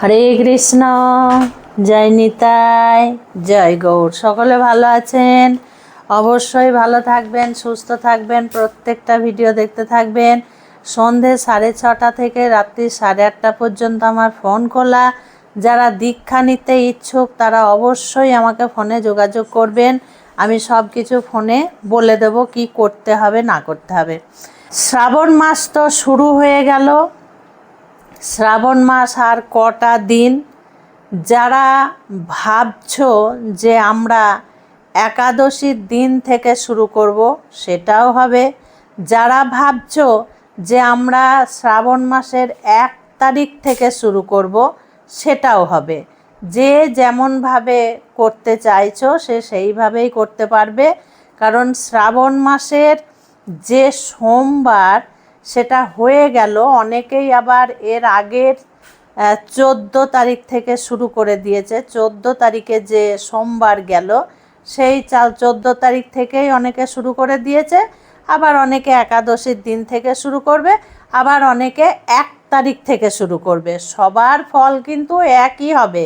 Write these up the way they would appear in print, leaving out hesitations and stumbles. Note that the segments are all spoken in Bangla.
হরে কৃষ্ণ। জয় নিতাই, জয় গৌর। সকলে ভালো আছেন? অবশ্যই ভালো থাকবেন, সুস্থ থাকবেন, প্রত্যেকটা ভিডিও দেখতে থাকবেন। সন্ধে 6:30 থেকে রাত্রি 8:30 পর্যন্ত আমার ফোন খোলা। যারা দীক্ষা নিতে ইচ্ছুক তারা অবশ্যই আমাকে ফোনে যোগাযোগ করবেন। আমি সব কিছু ফোনে বলে দেব কি করতে হবে না করতে হবে। শ্রাবণ মাস তো শুরু হয়ে গেল। শ্রাবণ মাস আর কটা দিন। যারা ভাবছো যে আমরা একাদশীর দিন থেকে শুরু করব, সেটাও হবে। যারা ভাবছো যে আমরা শ্রাবণ মাসের 1 তারিখ থেকে শুরু করব, সেটাও হবে। যে যেমনভাবে করতে চাইছো সে সেইভাবেই করতে পারবে। কারণ শ্রাবণ মাসের যে সোমবার সেটা হয়ে গেল, অনেকেই আবার এর আগের 14 তারিখ থেকে শুরু করে দিয়েছে। 14 তারিখে যে সোমবার গেল সেই 14 তারিখ থেকেই অনেকে শুরু করে দিয়েছে। আবার অনেকে একাদশীর দিন থেকে শুরু করবে, আবার অনেকে 1 তারিখ থেকে শুরু করবে। সবার ফল কিন্তু একই হবে,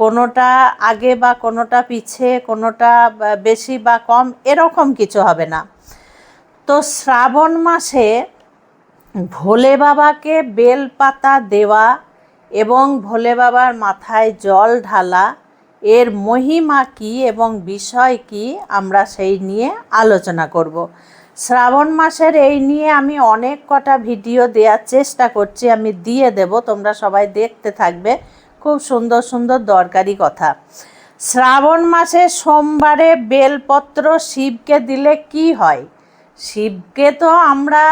কোনোটা আগে বা কোনোটা পিছে, কোনোটা বেশি বা কম, এরকম কিছু হবে না। তো শ্রাবণ মাসে ভোলে বাবাকে বেলপাতা দেওয়া এবং ভোলে বাবার মাথায় জল ঢালা, এর মহিমা কী এবং বিষয় কী, আমরা সেই নিয়ে আলোচনা করব। শ্রাবণ মাসের এই নিয়ে আমি অনেক কটা ভিডিও দেওয়ার চেষ্টা করছি, আমি দিয়ে দেব, তোমরা সবাই দেখতে থাকবে। খুব সুন্দর সুন্দর দরকারি কথা। শ্রাবণ মাসে সোমবারে বেলপত্র শিবকে দিলে কি হয়? শিবকে তো আমরা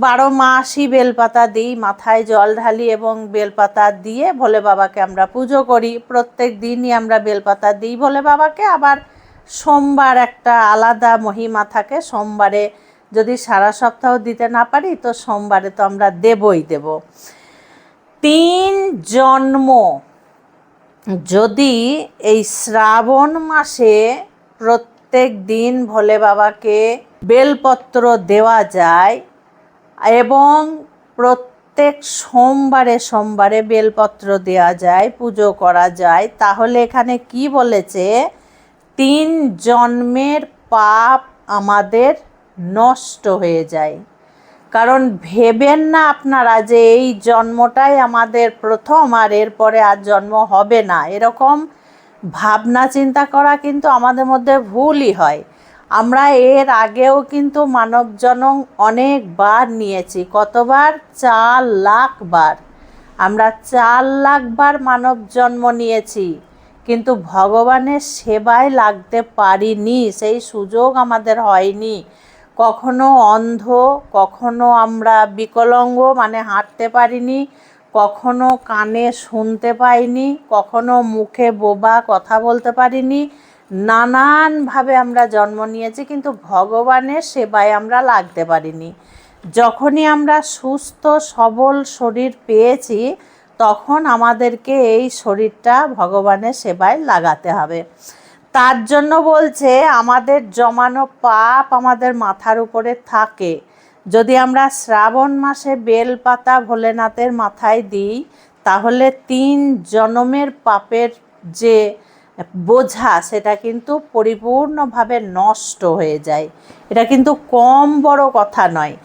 12 মাসই বেলপাতা দিই, মাথায় জল ঢালি এবং বেলপাতা দিয়ে ভোলে বাবাকে আমরা পুজো করি। প্রত্যেক দিনই আমরা বেলপাতা দিই ভোলে বাবাকে। আবার সোমবার একটা আলাদা মহিমা থাকে। সোমবারে যদি সারা সপ্তাহ দিতে না পারি তো সোমবারে তো আমরা দেবই দেব। 3 জন্ম যদি এই শ্রাবণ মাসে প্রত্যেক দিন ভোলে বাবাকে বেলপত্র দেওয়া যায় এবং প্রত্যেক সোমবারে সোমবারে বেলপত্র দেওয়া যায়, পুজো করা যায়, তাহলে এখানে কি বলেছে? 3 জন্মের পাপ আমাদের নষ্ট হয়ে যায়। কারণ ভেবেন না আপনারা যে এই জন্মটাই আমাদের প্রথম আর এরপরে আর জন্ম হবে না, এরকম ভাবনা চিন্তা করা কিন্তু আমাদের মধ্যে ভুলই হয়। আমরা এর আগেও কিন্তু মানব জন্ম অনেকবার নিয়েছি। কতবার? 4 লাখ বার। আমরা 4 লাখ বার মানব জন্ম নিয়েছি, কিন্তু ভগবানের সেবায় লাগতে পারিনি, সেই সুযোগ আমাদের হয়নি। কখনো অন্ধ, কখনো আমরা বিকলাঙ্গ মানে হাঁটতে পারিনি, কখনো কানে শুনতে পাইনি, কখনো মুখে বোবা, কথা বলতে পারিনি। নানানভাবে আমরা জন্ম নিয়েছি, কিন্তু ভগবানের সেবায় আমরা লাগতে পারিনি। যখনই আমরা সুস্থ সবল শরীর পেয়েছি তখন আমাদেরকে এই শরীরটা ভগবানের সেবায় লাগাতে হবে। তার জন্য বলছে আমাদের জমানো পাপ আমাদের মাথার উপরে থাকে। যদি আমরা শ্রাবণ মাসে বেলপাতা ভোলেনাথের মাথায় দিই তাহলে 3 জন্মের পাপের যে বোঝা সেটা কিন্তু পরিপূর্ণভাবে নষ্ট হয়ে যায়। এটা কিন্তু কম বড় কথা নয়।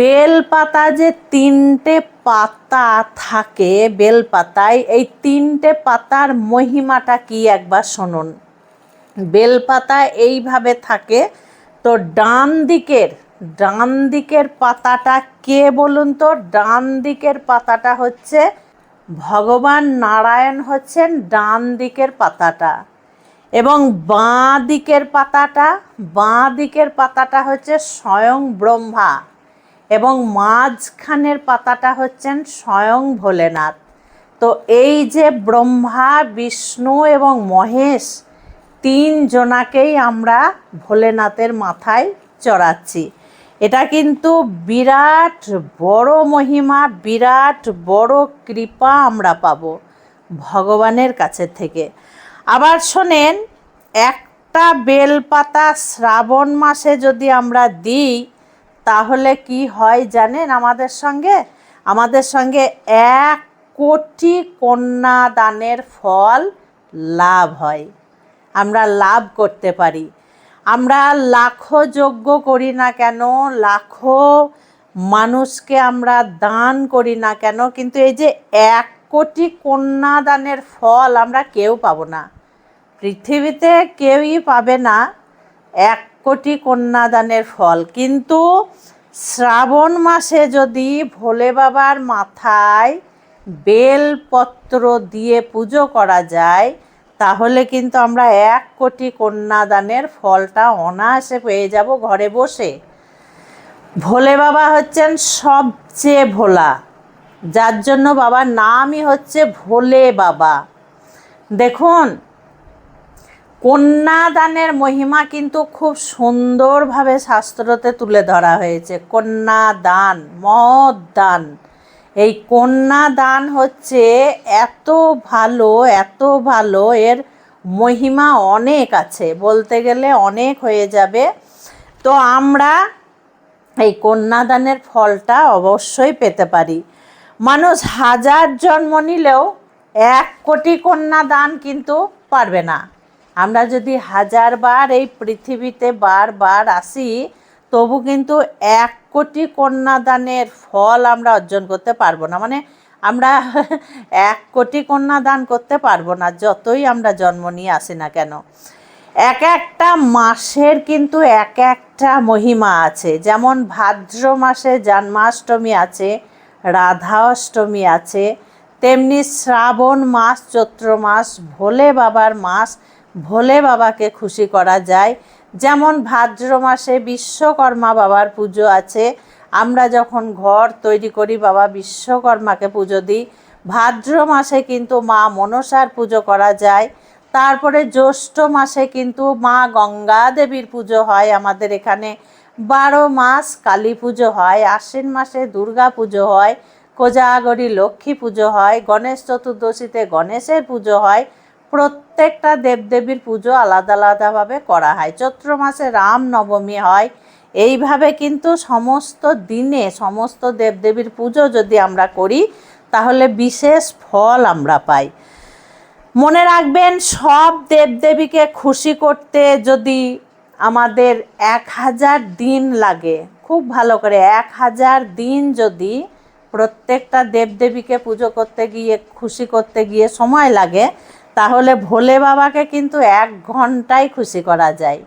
বেলপাতা যে 3টে পাতা থাকে বেলপাতায়, এই 3টে পাতার মহিমাটা কি একবার শুনুন। বেলপাতা এইভাবে থাকে। তো ডান দিকের পাতাটা কে বলুন তো? ডান দিকের পাতাটা হচ্ছে ভগবান নারায়ণ, হচ্ছেন ডান দিকের পাতাটা। এবং বাঁ দিকের পাতাটা হচ্ছে স্বয়ং ব্রহ্মা, এবং মাঝখানের পাতাটা হচ্ছেন স্বয়ং ভোলেনাথ। তো এই যে ব্রহ্মা, বিষ্ণু এবং মহেশ, 3 জনাকেই আমরা ভোলেনাথের মাথায় চড়াচ্ছি। এটা কিন্তু বিরাট বড় মহিমা, বিরাট বড় কৃপা আমরা পাবো ভগবানের কাছে থেকে। আবার শোনেন, একটা বেলপাতা শ্রাবণ মাসে যদি আমরা দিই তাহলে কি হয় জানেন? আমাদের সঙ্গে 1 কোটি কন্যা দানের ফল লাভ হয়, আমরা লাভ করতে পারি। আমরা লাখো যজ্ঞ করি না কেন, লাখো মানুষকে আমরা দান করি না কেন, কিন্তু এই যে 1 কোটি কন্যা দানের ফল আমরা কেউ পাবো না, পৃথিবীতে কেউই পাবে না 1 কোটি কন্যা দানের ফল। কিন্তু শ্রাবণ মাসে যদি ভোলে বাবার মাথায় বেলপত্র দিয়ে পুজো করা যায়, তাহলে কিন্তু আমরা 1 কোটি কন্যা দানের ফলটা অনায়াসে পেয়ে যাব ঘরে বসে। ভোলে বাবা হচ্ছেন সবচেয়ে ভোলা, যার জন্য বাবার নামই হচ্ছে ভোলে বাবা। দেখুন, কন্যাদানের মহিমা কিন্তু খুব সুন্দরভাবে শাস্ত্রতে তুলে ধরা হয়েছে। কন্যাদান মহৎ দান, এই কন্যাদান হচ্ছে এত ভালো, এর মহিমা অনেক আছে, বলতে গেলে অনেক হয়ে যাবে। তো আমরা এই কন্যাদানের ফলটা অবশ্যই পেতে পারি। মানুষ 1000 জন্ম নিলেও 1 কোটি কন্যা দান কিন্তু পারবে না। আমরা যদি 1000 বার এই পৃথিবীতে বারবার আসি, তবু কিন্তু 1 কোটি কন্যা দানের ফল আমরা অর্জন করতে পারবো না। মানে আমরা 1 কোটি কন্যা দান করতে পারবো না, যতই আমরা জন্ম নিয়ে আসি না কেন। একটা মাসের কিন্তু একটা মহিমা আছে। যেমন ভাদ্র মাসে জন্মাষ্টমী আছে, রাধা অষ্টমী আছে, তেমনি শ্রাবণ মাস, চৈত্র মাস ভোলে বাবার মাস, ভোলে বাবাকে খুশি করা যায়। যেমন ভাদ্র মাসে বিশ্বকর্মা বাবার পুজো আছে, আমরা যখন ঘর তৈরি করি বাবা বিশ্বকর্মাকে পুজো দিই। ভাদ্র মাসে কিন্তু মা মনসার পুজো করা যায়। তারপরে জ্যৈষ্ঠ মাসে কিন্তু মা গঙ্গা দেবীর পুজো হয় আমাদের এখানে। 12 মাস কালী পুজো হয়, আশ্বিন মাসে দুর্গা পুজো হয়, কোজাগরী লক্ষ্মী পুজো হয়, গণেশ চতুর্দশীতে গণেশের পুজো হয়। প্রত্যেকটা দেবদেবীর পুজো আলাদা আলাদাভাবে করা হয়। চৈত্র মাসে রাম নবমী হয়। এইভাবে কিন্তু সমস্ত দিনে সমস্ত দেবদেবীর পুজো যদি আমরা করি, তাহলে বিশেষ ফল আমরা পাই। মনে রাখবেন, সব দেবদেবীকে খুশি করতে যদি আমাদের 1000 দিন লাগে, খুব ভালো করে 1000 দিন যদি প্রত্যেকটা দেবদেবীকে পুজো করতে গিয়ে খুশি করতে গিয়ে সময় লাগে, তাহলে ভোলে বাবাকে কিন্তু 1 ঘন্টায় খুশি করা যায়।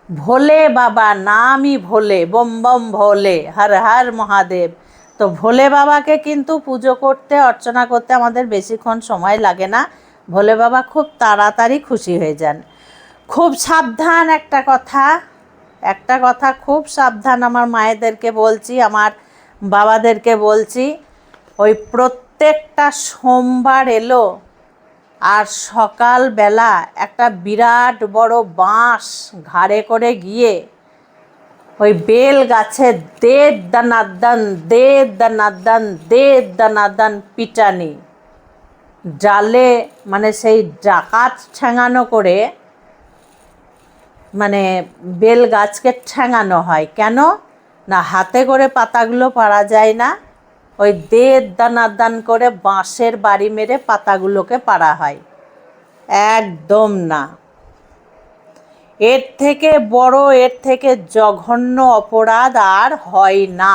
ভোলে বাবা নামই ভোলে, বম বম ভোলে, হর হর মহাদেব। তো ভোলে বাবাকে কিন্তু পুজো করতে অর্চনা করতে আমাদের বেশিক্ষণ সময় লাগে না। ভোলে বাবা খুব তাড়াতাড়ি খুশি হয়ে যান। খুব সাবধান একটা কথা খুব সাবধান, আমার মায়েদেরকে বলছি, আমার বাবাদেরকে বলছি, ওই প্রত্যেকটা সোমবার এলো আর সকালবেলা একটা বিরাট বড় বাঁশ ঘাড়ে করে গিয়ে ওই বেল গাছে দে দানাদান পিটানি ডালে, মানে সেই ডাকাত ঠ্যাঙানো করে, মানে বেল গাছকে ঠ্যাঙানো হয়। কেন না, হাতে করে পাতাগুলো পাড়া যায় না, ওই দানাদান করে বাঁশের বাড়ি মেরে পাতাগুলোকে পাড়া হয়। একদম না, এর থেকে বড়, এর থেকে জঘন্য অপরাধ আর হয় না।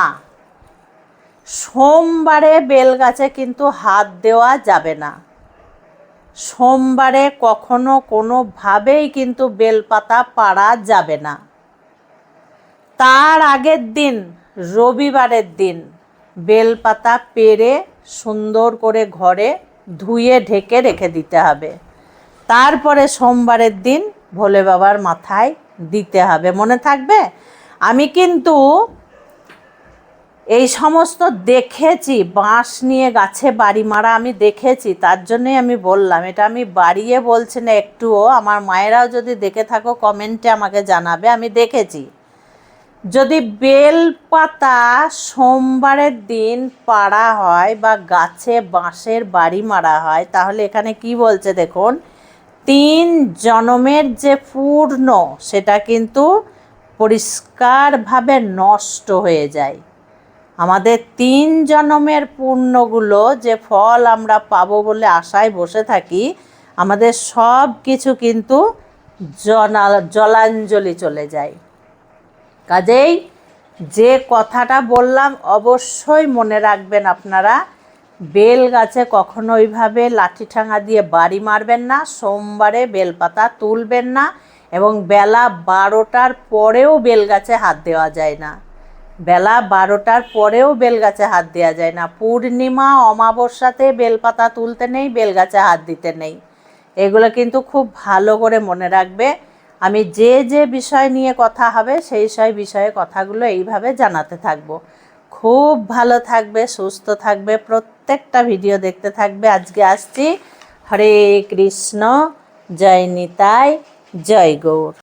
সোমবারে বেলগাছে কিন্তু হাত দেওয়া যাবে না। সোমবারে কখনো কোনোভাবেই কিন্তু বেলপাতা পাড়া যাবে না। তার আগের দিন, রবিবারের দিন, বেলপাতা পেড়ে সুন্দর করে ঘরে ধুয়ে ঢেকে রেখে দিতে হবে। তারপরে সোমবারের দিন ভোলে বাবার মাথায় দিতে হবে। মনে থাকবে? আমি কিন্তু এই সমস্ত দেখেছি, বাঁশ নিয়ে গাছে বাড়ি মারা আমি দেখেছি, তার জন্যই আমি বললাম। এটা আমি বাড়িয়ে বলছি না একটুও। আমার মায়েরাও যদি দেখে থাকো কমেন্টে আমাকে জানাবে, আমি দেখেছি। যদি বেলপাতা সোমবারের দিন পাড়া হয় বা গাছে বাঁশের বাড়ি মারা হয়, তাহলে এখানে কি বলছে দেখুন, 3 জনমের যে পূর্ণ, সেটা কিন্তু পরিষ্কারভাবে নষ্ট হয়ে যায়। আমাদের 3 জন্মের পুণ্যগুলো যে ফল আমরা পাবো বলে আশায় বসে থাকি, আমাদের সব কিছু কিন্তু জলাঞ্জলি চলে যায়। কাজেই যে কথাটা বললাম অবশ্যই মনে রাখবেন আপনারা, বেল গাছে কখনো ওইভাবে লাঠি ঠাঙা দিয়ে বাড়ি মারবেন না, সোমবারে বেলপাতা তুলবেন না, এবং বেলা 12টার পরেও বেল গাছে হাত দেওয়া যায় না। বেলা 12টার পরেও বেল গাছে হাত দেওয়া যায় না। পূর্ণিমা অমাবস্যাতে বেলপাতা তুলতে নেই, বেল গাছে হাত দিতে নেই। এগুলো কিন্তু খুব ভালো করে মনে রাখবে। আমি যে যে বিষয় নিয়ে কথা হবে সেই বিষয়ে কথাগুলো এইভাবে জানাতে থাকবো। খুব ভালো থাকবে, সুস্থ থাকবে, প্রত্যেকটা ভিডিও দেখতে থাকবে। আজকে আসছি। হরে কৃষ্ণ, জয় নিতাই, জয় গৌর।